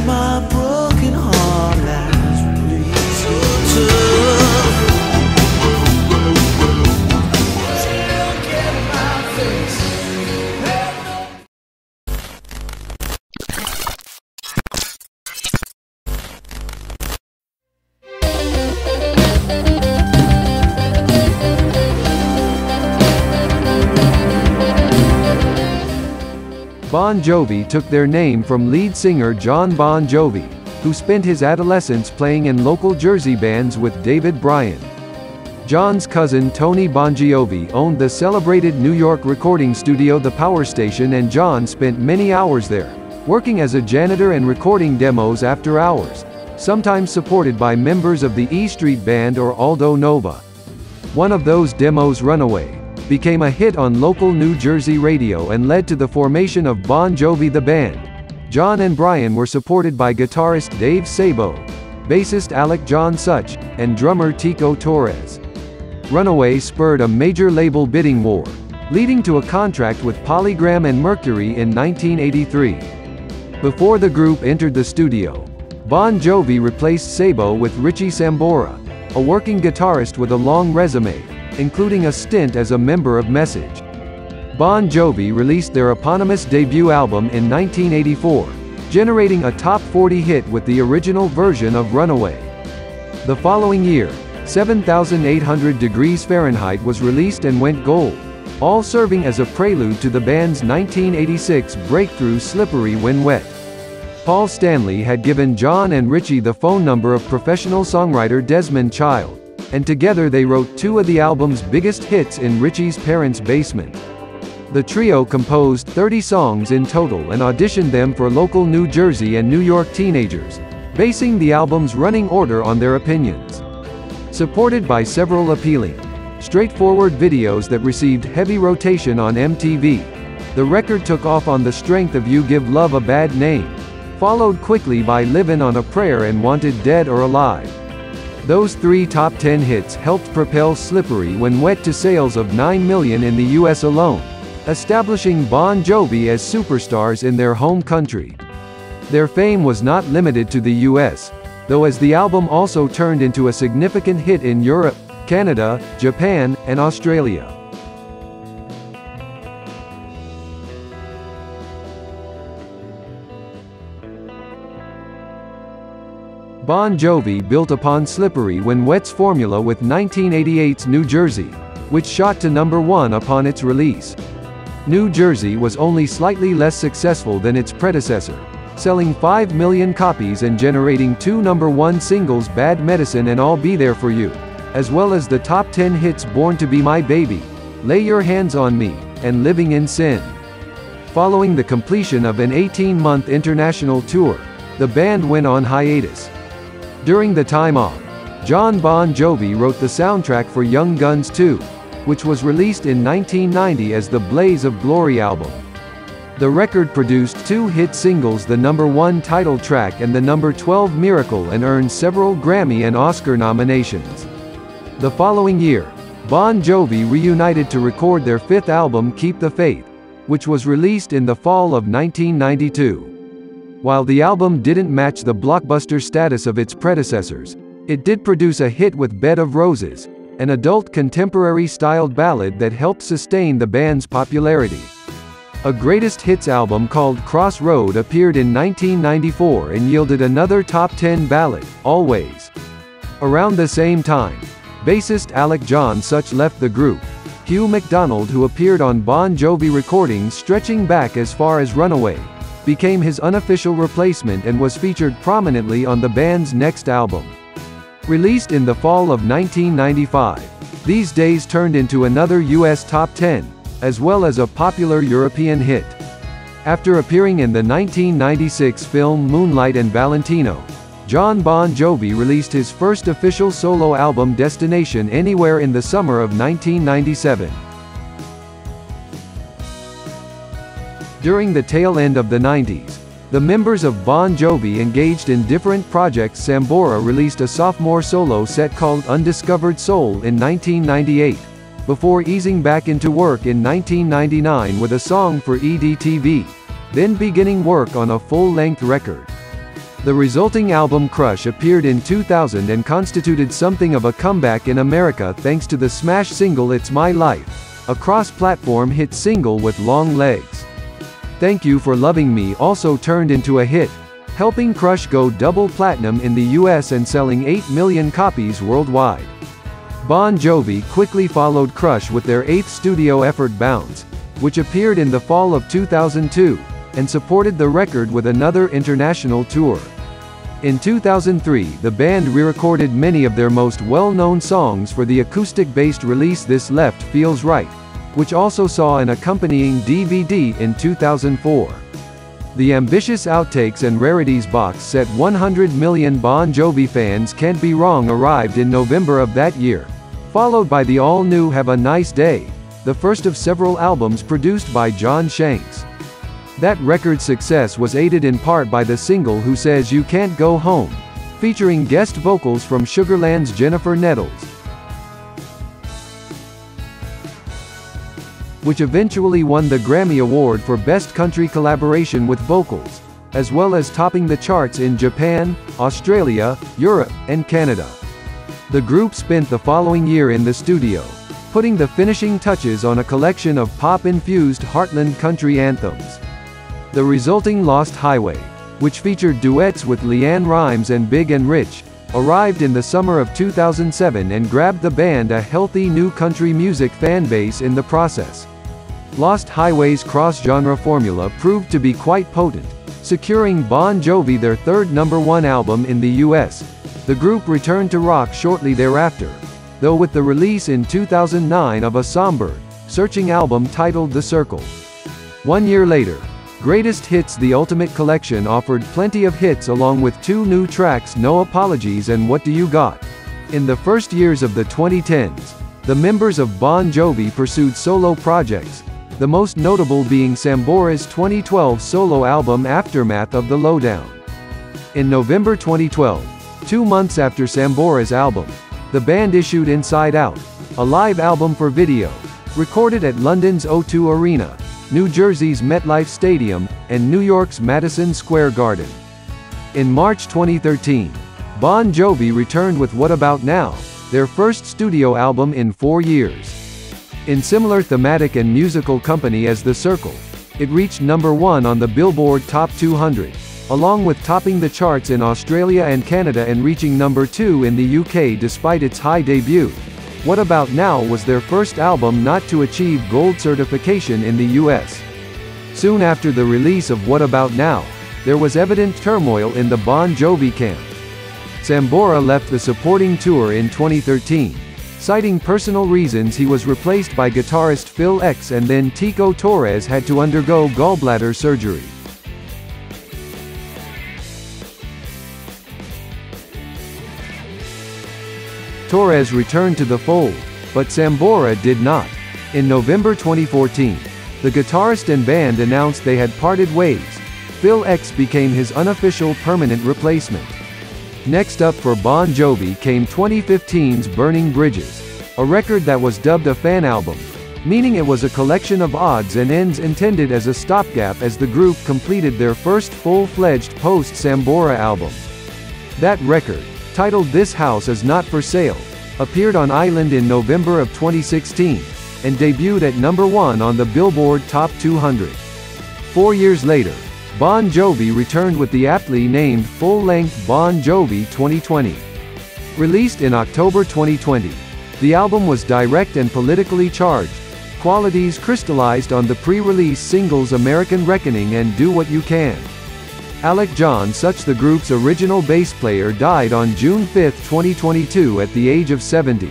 my broken heart lies reason to. Look at my face. Bon Jovi took their name from lead singer Jon Bon Jovi, who spent his adolescence playing in local Jersey bands with David Bryan. Jon's cousin Tony Bongiovi owned the celebrated New York recording studio The Power Station, and Jon spent many hours there, working as a janitor and recording demos after hours, sometimes supported by members of the E Street Band or Aldo Nova. One of those demos, Runaway, became a hit on local New Jersey radio and led to the formation of Bon Jovi the band. Jon and Bryan were supported by guitarist Dave Sabo, bassist Alec John Such, and drummer Tico Torres. Runaway spurred a major label bidding war, leading to a contract with Polygram and Mercury in 1983. Before the group entered the studio, Bon Jovi replaced Sabo with Richie Sambora, a working guitarist with a long resume, including a stint as a member of Message. Bon Jovi released their eponymous debut album in 1984, generating a top 40 hit with the original version of Runaway. The following year, 7,800 Degrees Fahrenheit was released and went gold, all serving as a prelude to the band's 1986 breakthrough Slippery When Wet. Paul Stanley had given Jon and Richie the phone number of professional songwriter Desmond Child, and together they wrote two of the album's biggest hits in Richie's parents' basement. The trio composed 30 songs in total and auditioned them for local New Jersey and New York teenagers, basing the album's running order on their opinions. Supported by several appealing, straightforward videos that received heavy rotation on MTV, the record took off on the strength of You Give Love a Bad Name, followed quickly by Livin' on a Prayer and Wanted Dead or Alive. Those three top 10 hits helped propel Slippery When Wet to sales of 9 million in the US alone, establishing Bon Jovi as superstars in their home country. Their fame was not limited to the US, though, as the album also turned into a significant hit in Europe, Canada, Japan, and Australia. Bon Jovi built upon Slippery When Wet's formula with 1988's New Jersey, which shot to #1 upon its release. New Jersey was only slightly less successful than its predecessor, selling 5 million copies and generating two #1 singles, Bad Medicine and I'll Be There For You, as well as the top 10 hits Born to Be My Baby, Lay Your Hands on Me, and Living in Sin. Following the completion of an 18-month international tour, the band went on hiatus. During the time off, Jon Bon Jovi wrote the soundtrack for Young Guns 2, which was released in 1990 as the Blaze of Glory album. The record produced two hit singles, the #1 title track and the #12 Miracle, and earned several Grammy and Oscar nominations. The following year, Bon Jovi reunited to record their fifth album, Keep the Faith, which was released in the fall of 1992. While the album didn't match the blockbuster status of its predecessors, it did produce a hit with Bed of Roses, an adult contemporary-styled ballad that helped sustain the band's popularity. A greatest hits album called Crossroad appeared in 1994 and yielded another top 10 ballad, Always. Around the same time, bassist Alec John Such left the group. Hugh McDonald, who appeared on Bon Jovi recordings stretching back as far as Runaway, became his unofficial replacement and was featured prominently on the band's next album. Released in the fall of 1995, These Days turned into another US top 10, as well as a popular European hit. After appearing in the 1996 film Moonlight and Valentino, Jon Bon Jovi released his first official solo album, Destination Anywhere, in the summer of 1997. During the tail end of the 90s, the members of Bon Jovi engaged in different projects. Sambora released a sophomore solo set called Undiscovered Soul in 1998, before easing back into work in 1999 with a song for EDTV, then beginning work on a full-length record. The resulting album Crush appeared in 2000 and constituted something of a comeback in America thanks to the smash single It's My Life, a cross-platform hit single with long legs. Thank You for Loving Me also turned into a hit, helping Crush go double platinum in the US and selling 8 million copies worldwide. Bon Jovi quickly followed Crush with their 8th studio effort Bounce, which appeared in the fall of 2002, and supported the record with another international tour. In 2003, the band re-recorded many of their most well-known songs for the acoustic-based release This Left Feels Right, which also saw an accompanying DVD in 2004. The ambitious Outtakes and Rarities box set 100 million Bon Jovi fans Can't Be Wrong arrived in November of that year, followed by the all-new Have a Nice Day, the first of several albums produced by John Shanks. That record's success was aided in part by the single Who Says You Can't Go Home, featuring guest vocals from Sugarland's Jennifer Nettles, which eventually won the Grammy Award for Best Country Collaboration with Vocals, as well as topping the charts in Japan, Australia, Europe, and Canada. The group spent the following year in the studio, putting the finishing touches on a collection of pop-infused heartland country anthems. The resulting Lost Highway, which featured duets with LeAnn Rimes and Big and Rich, arrived in the summer of 2007 and grabbed the band a healthy new country music fan base in the process. Lost Highway's cross-genre formula proved to be quite potent, securing Bon Jovi their third #1 album in the US. The group returned to rock shortly thereafter, though with the release in 2009 of a somber, searching album titled The Circle. 1 year later, Greatest Hits The Ultimate Collection offered plenty of hits along with 2 new tracks No Apologies and What Do You Got. In the first years of the 2010s, the members of Bon Jovi pursued solo projects, the most notable being Sambora's 2012 solo album Aftermath of the Lowdown. In November 2012, 2 months after Sambora's album, the band issued Inside Out, a live album for video, recorded at London's O2 Arena, New Jersey's MetLife Stadium, and New York's Madison Square Garden. In March 2013, Bon Jovi returned with What About Now, their first studio album in 4 years. In similar thematic and musical company as The Circle, it reached #1 on the Billboard Top 200, along with topping the charts in Australia and Canada and reaching #2 in the UK despite its high debut. What About Now was their first album not to achieve gold certification in the US. Soon after the release of What About Now, there was evident turmoil in the Bon Jovi camp. Sambora left the supporting tour in 2013. Citing personal reasons, he was replaced by guitarist Phil X, and then Tico Torres had to undergo gallbladder surgery. Torres returned to the fold, but Sambora did not. In November 2014, the guitarist and band announced they had parted ways. Phil X became his unofficial permanent replacement. Next up for Bon Jovi came 2015's Burning Bridges, a record that was dubbed a fan album, meaning it was a collection of odds and ends intended as a stopgap as the group completed their first full-fledged post-Sambora album. That record, titled This House Is Not For Sale, appeared on Island in November of 2016, and debuted at #1 on the Billboard Top 200. 4 years later, Bon Jovi returned with the aptly named full-length Bon Jovi 2020. Released in October 2020, the album was direct and politically charged, qualities crystallized on the pre-release singles American Reckoning and Do What You Can. Alec John Such, the group's original bass player, died on June 5, 2022 at the age of 70.